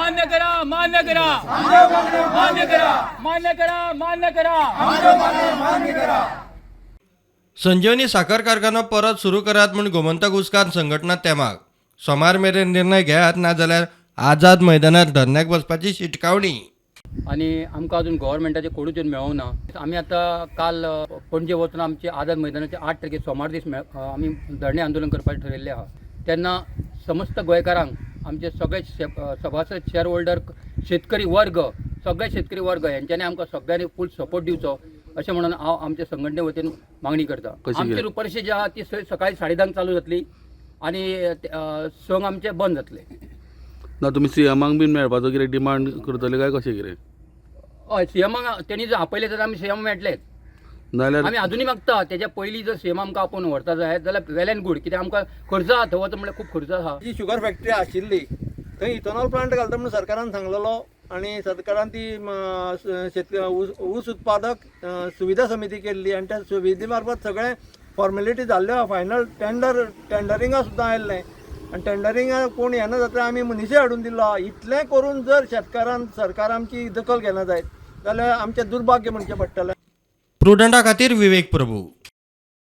मान्य करा मान्य करा मान्य करा मान्य करा मान्य करा संजीवनी साखर कारखानो परत सुरू करात म्हूण गोमंतक उस्कान संघटना तेमाक सोमार मेरेन निर्णय घेयात ना जाल्यार आझाद मैदानार धरण्याक बसपाची शिटकावणी. आणि आमकां अजून गव्हर्मेंटाचे कोडूच येवन मेळूंक ना. आमी आतां काल पणजे वचून आमचे आझाद मैदानाचे 8 तारखेक सोमार दीस आमी धरणे आंदोलन करपाचें ठरयल्लें आहा. तेन्ना समस्त गोंयकारांक आमचे सगळे सभासद शेअर होल्डर शेतकरी वर्ग सगळे शेतकरी वर्ग यांच्यानी आमकां सगळ्यांनी फूल सपोर्ट दिवचो अशें म्हणून हांव आमच्या संघटने वतीन मागणी करता. आमची परिशद जी आहा ती सकाळी 10:30 चालू जातली आनी संघ आमचे बंद जातले. ना तुमी सीएमाक बीन मेळपाचो कितें डिमांड करतले काय कशें कितें? हय सीएमाक तेणी जर आपयले जाल्यार आमी सीएम मेळटलेच. नाल्यार आमी अजूनय मागता तेच्या पयलीं जर सीएम आमकां आपोवन व्हरता जाय जाल्यार वेल एंड गूड. कित्याक आमकां खर्च आहा थंय वता म्हणल्यार खूब खर्च आहा. जी शुगर फॅक्टरी आशिल्ली थंय इथेनॉल प्लांट घालता म्हणून सरकारान सांगलेलो आनी सरकारान ती ऊस उत्पादक सुविधा समिती केल्ली आनी त्या सुविधे मार्फत सगळे फॉर्मेलिटी जाल्ल्यो. फायनल टेंडरिंगा सुद्दां आयिल्लें आनी टेंडरिंगा कोण येना जाता आमी मनीसय हाडून दिल्लो आहा. इतलें करून जर शेतकारान सरकार आमची दखल घेना जायत जाल्यार आमचें दुर्भाग्य म्हणचें पडटलें. प्रुडंटा खातीर विवेक प्रभू.